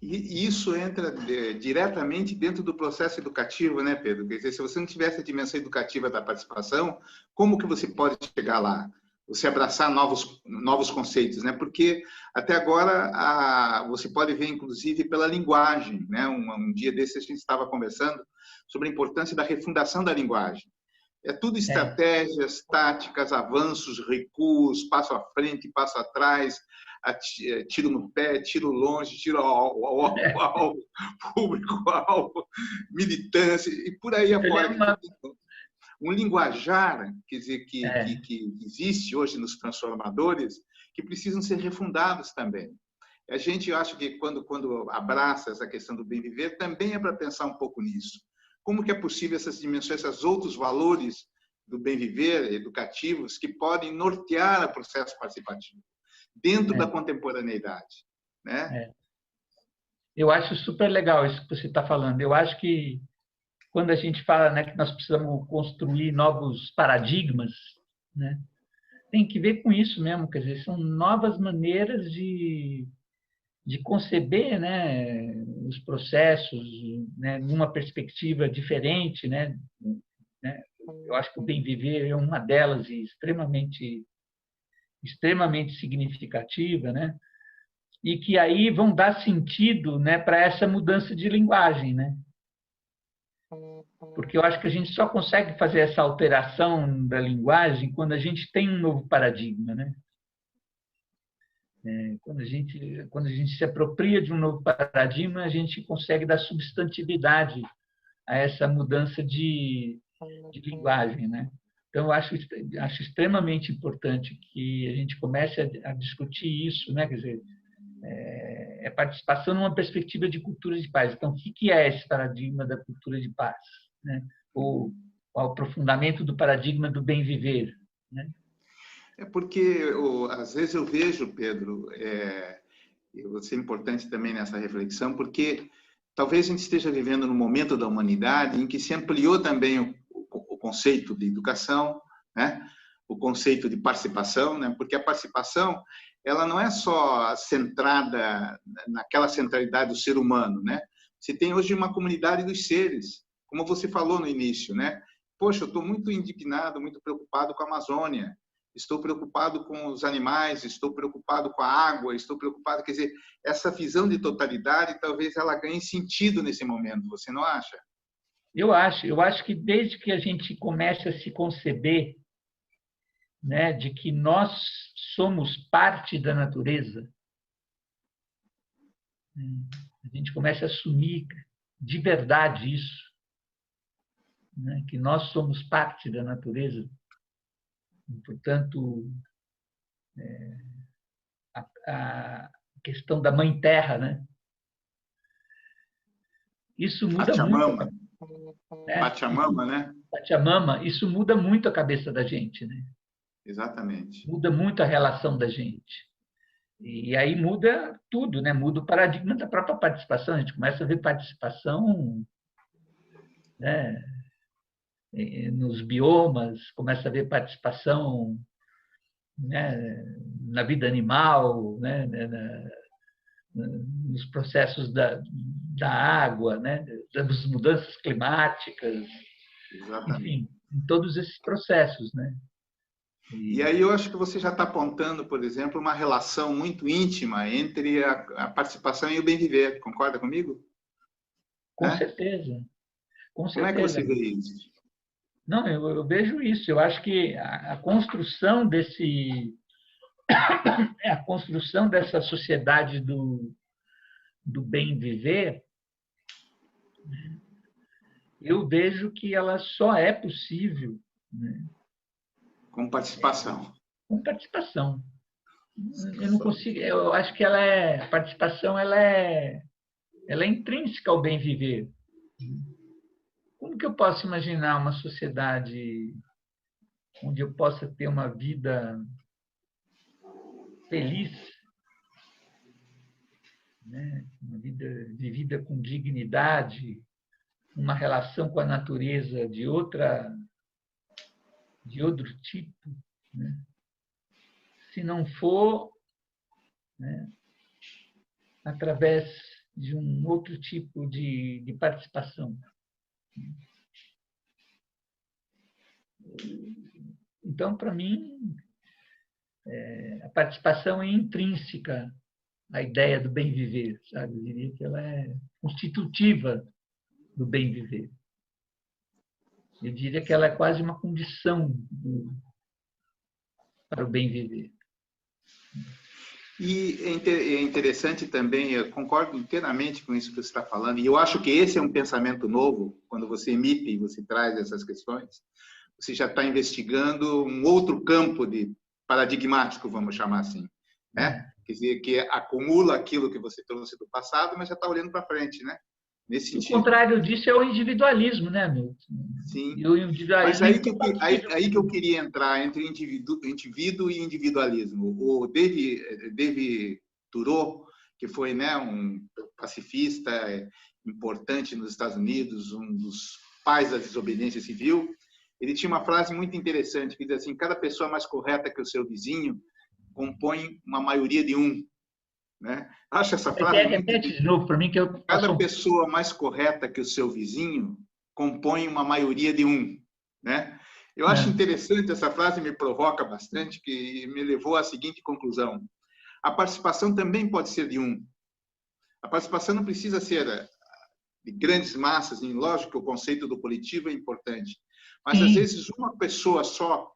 E isso entra diretamente dentro do processo educativo, né, Pedro? Quer dizer, se você não tivesse a dimensão educativa da participação, como que você pode chegar lá? Você abraçar novos conceitos, né? Porque até agora você pode ver, inclusive, pela linguagem, né? Um dia desse a gente estava conversando sobre a importância da refundação da linguagem. É tudo estratégias, táticas, avanços, recuos, passo à frente, passo atrás, tiro no pé, tiro longe, tiro ao público-alvo, militância, e por aí afora. um linguajar, quer dizer, que existe hoje nos transformadores, que precisam ser refundados também. A gente, eu acho que quando abraça essa questão do bem viver, também é para pensar um pouco nisso. Como que é possível essas dimensões, esses outros valores do bem viver, educativos, que podem nortear o processo participativo dentro da contemporaneidade, né? Eu acho super legal isso que você está falando. Eu acho que quando a gente fala, né, que nós precisamos construir novos paradigmas, né, tem que ver com isso mesmo, quer dizer, são novas maneiras de conceber, né, os processos, né, numa perspectiva diferente, né? Eu acho que o bem viver é uma delas e extremamente significativa, né? E que aí vão dar sentido, né, para essa mudança de linguagem, né? Porque eu acho que a gente só consegue fazer essa alteração da linguagem quando a gente tem um novo paradigma, né? Quando a gente se apropria de um novo paradigma, a gente consegue dar substantividade a essa mudança de linguagem, né? Então, eu acho extremamente importante que a gente comece a discutir isso, né? Quer dizer, participação numa perspectiva de cultura de paz. Então, o que é esse paradigma da cultura de paz, né? O aprofundamento do paradigma do bem viver, né? Porque às vezes eu vejo, Pedro, vai ser importante também nessa reflexão, porque talvez a gente esteja vivendo num momento da humanidade em que se ampliou também o conceito de educação, né? O conceito de participação, né? Porque a participação ela não é só centrada naquela centralidade do ser humano, né? Você tem hoje uma comunidade dos seres, como você falou no início, né? Poxa, eu estou muito indignado, muito preocupado com a Amazônia, estou preocupado com os animais, estou preocupado com a água, estou preocupado, quer dizer, essa visão de totalidade talvez ela ganhe sentido nesse momento, você não acha? Eu acho que desde que a gente comece a se conceber, né, de que nós somos parte da natureza, a gente começa a assumir de verdade isso, né, que nós somos parte da natureza, e, portanto, a questão da Mãe Terra, né? Isso muda Pachamama. muito. Pachamama, né? Pachamama, isso muda muito a cabeça da gente, né? Exatamente. Muda muito a relação da gente. E aí muda tudo, né? Muda o paradigma da própria participação. A gente começa a ver participação, né, nos biomas, começa a ver participação, né, na vida animal, né, nos processos da água, né, das mudanças climáticas, Exatamente. enfim, em todos esses processos, né? E aí eu acho que você já está apontando, por exemplo, uma relação muito íntima entre a participação e o bem viver. Concorda comigo? Com certeza. Com certeza. Como é que você vê isso? Não, eu vejo isso. Eu acho que a construção dessa sociedade do bem viver, eu vejo que ela só é possível, né, com participação. Com participação. Eu não consigo. Eu acho que a participação ela é intrínseca ao bem viver. Como que eu posso imaginar uma sociedade onde eu possa ter uma vida feliz, né? Uma vida vivida com dignidade, uma relação com a natureza de outro tipo, né? Se não for, né, através de um outro tipo de participação. Então, para mim, a participação é intrínseca à ideia do bem viver, sabe? Eu diria que ela é constitutiva do bem viver. Eu diria que ela é quase uma condição para o bem viver. E é interessante também, eu concordo inteiramente com isso que você está falando, e eu acho que esse é um pensamento novo, quando você emite e você traz essas questões, você já está investigando um outro campo de paradigmático, vamos chamar assim, né? Quer dizer, que acumula aquilo que você trouxe do passado, mas já está olhando para frente, né? Nesse sentido. O contrário disso é o individualismo, né, Milton? Sim. E o individualismo aí que eu queria entrar entre indivíduo e individualismo. O David Thoreau, que foi, né, um pacifista importante nos Estados Unidos, um dos pais da desobediência civil, ele tinha uma frase muito interessante que diz assim: cada pessoa mais correta que o seu vizinho compõe uma maioria de um, né? Acho essa frase repete de novo para mim que eu cada pessoa mais correta que o seu vizinho compõe uma maioria de um, né? Eu acho interessante essa frase, me provoca bastante, que me levou à seguinte conclusão: a participação também pode ser de um. A participação não precisa ser de grandes massas, e lógico que o conceito do coletivo é importante, mas às vezes uma pessoa só,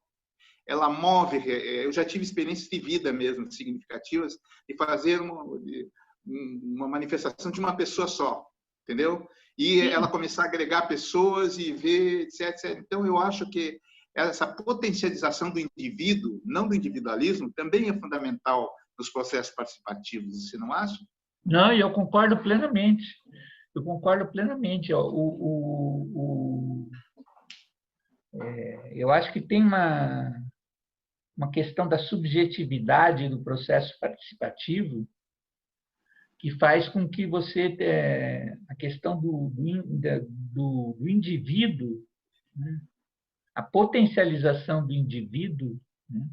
ela move. Eu já tive experiências de vida mesmo significativas de fazer uma manifestação de uma pessoa só, entendeu? E ela começar a agregar pessoas e ver, etc. Então, eu acho que essa potencialização do indivíduo, não do individualismo, também é fundamental nos processos participativos, você não acha? Não, e eu concordo plenamente. Eu concordo plenamente. Eu acho que tem uma questão da subjetividade do processo participativo que faz com que você a questão do indivíduo, né? A potencialização do indivíduo, né?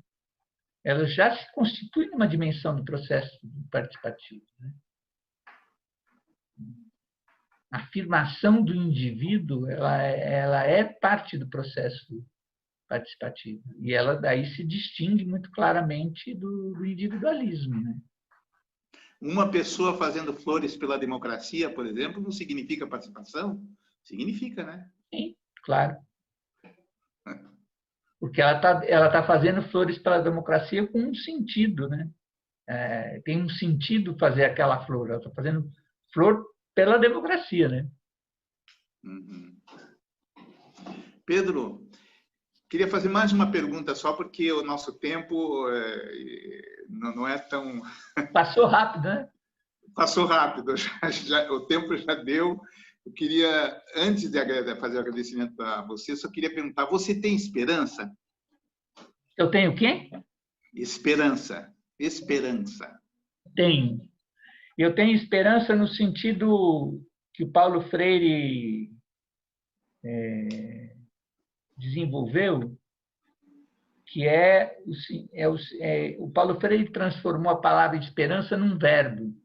Ela já se constitui numa dimensão do processo participativo, né? A afirmação do indivíduo, ela é parte do processo participativo e ela daí se distingue muito claramente do individualismo, né? Uma pessoa fazendo flores pela democracia, por exemplo, não significa participação? Significa, né? Sim, claro. Porque ela tá fazendo flores pela democracia com um sentido, né? Tem um sentido fazer aquela flor. Ela está fazendo flor pela democracia, né? Uhum. Pedro, queria fazer mais uma pergunta só, porque o nosso tempo não é tão... Passou rápido, né? Passou rápido, o tempo já deu. Eu queria, antes de fazer o agradecimento para você, só queria perguntar, você tem esperança? Eu tenho o quê? Esperança. Esperança. Tenho. Eu tenho esperança no sentido que o Paulo Freire desenvolveu, que o Paulo Freire transformou a palavra esperança num verbo,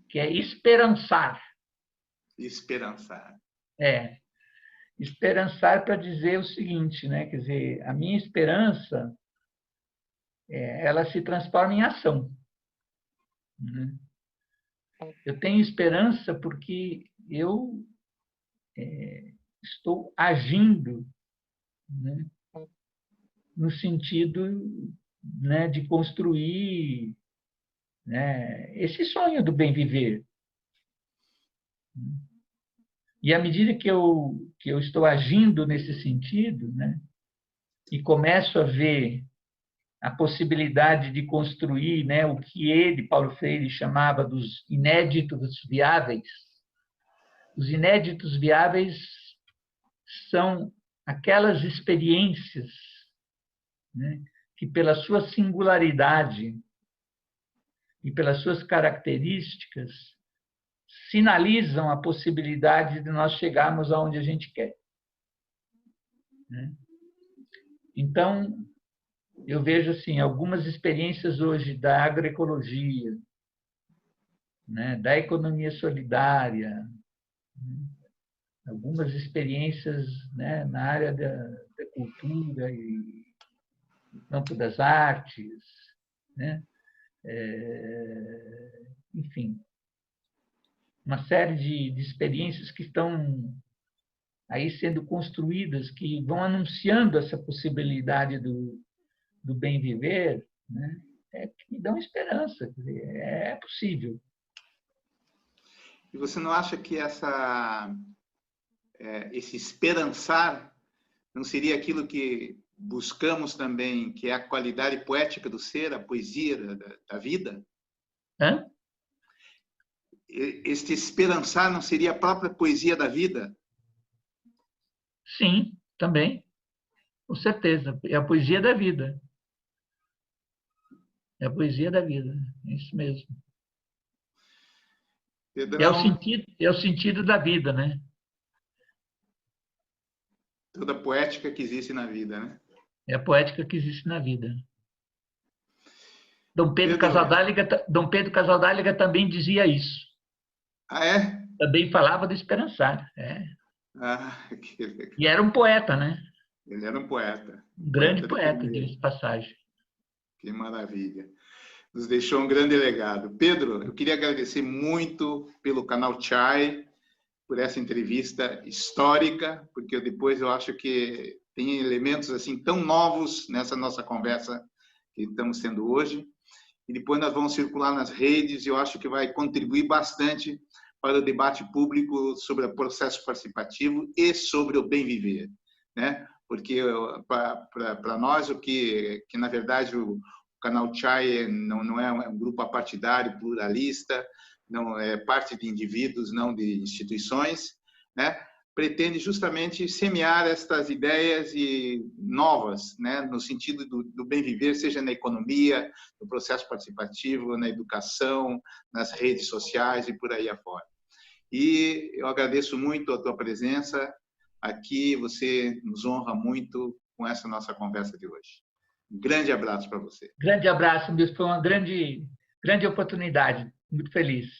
que é esperançar. Esperançar. Esperançar para dizer o seguinte, né? Quer dizer, a minha esperança, ela se transforma em ação. Né? Eu tenho esperança porque eu estou agindo, né? No sentido, né, de construir, né, esse sonho do bem viver. E à medida que eu estou agindo nesse sentido, né, e começo a ver a possibilidade de construir, né, o que ele, Paulo Freire, chamava dos inéditos viáveis. Os inéditos viáveis são aquelas experiências, né, que, pela sua singularidade e pelas suas características, sinalizam a possibilidade de nós chegarmos aonde a gente quer. Né? Então, eu vejo assim, algumas experiências hoje da agroecologia, né, da economia solidária, né, algumas experiências, né, na área da cultura e no campo das artes, né, enfim, uma série de experiências que estão aí sendo construídas, que vão anunciando essa possibilidade do bem viver, né? Que me dão esperança, quer dizer, é possível. E você não acha que esse esperançar Não seria aquilo que buscamos também, que é a qualidade poética do ser, a poesia da vida? Hã? Este esperançar não seria a própria poesia da vida? Sim, também. Com certeza. É a poesia da vida. É a poesia da vida. É isso mesmo. Pedrão, É o sentido da vida, né? toda a poética que existe na vida, né? É a poética que existe na vida. Dom Pedro Casaldáliga também dizia isso. Ah, é? Também falava do esperançar. É. Ah, que legal. E era um poeta, né? Ele era um poeta. Um grande do poeta, primeiro. de passagem. Que maravilha. Nos deixou um grande legado. Pedro, eu queria agradecer muito pelo canal Chai, por essa entrevista histórica, porque depois eu acho que tem elementos assim tão novos nessa nossa conversa que estamos tendo hoje. E depois nós vamos circular nas redes e eu acho que vai contribuir bastante para o debate público sobre o processo participativo e sobre o bem viver, né? Porque para nós o que na verdade o canal Chai não é um grupo apartidário, pluralista, não é parte de indivíduos, não de instituições, né? Pretende justamente semear estas ideias novas, né? No sentido do bem viver, seja na economia, no processo participativo, na educação, nas redes sociais e por aí afora. E eu agradeço muito a tua presença aqui, você nos honra muito com essa nossa conversa de hoje. Um grande abraço para você. Grande abraço, Milton. Foi uma grande oportunidade. Muito feliz.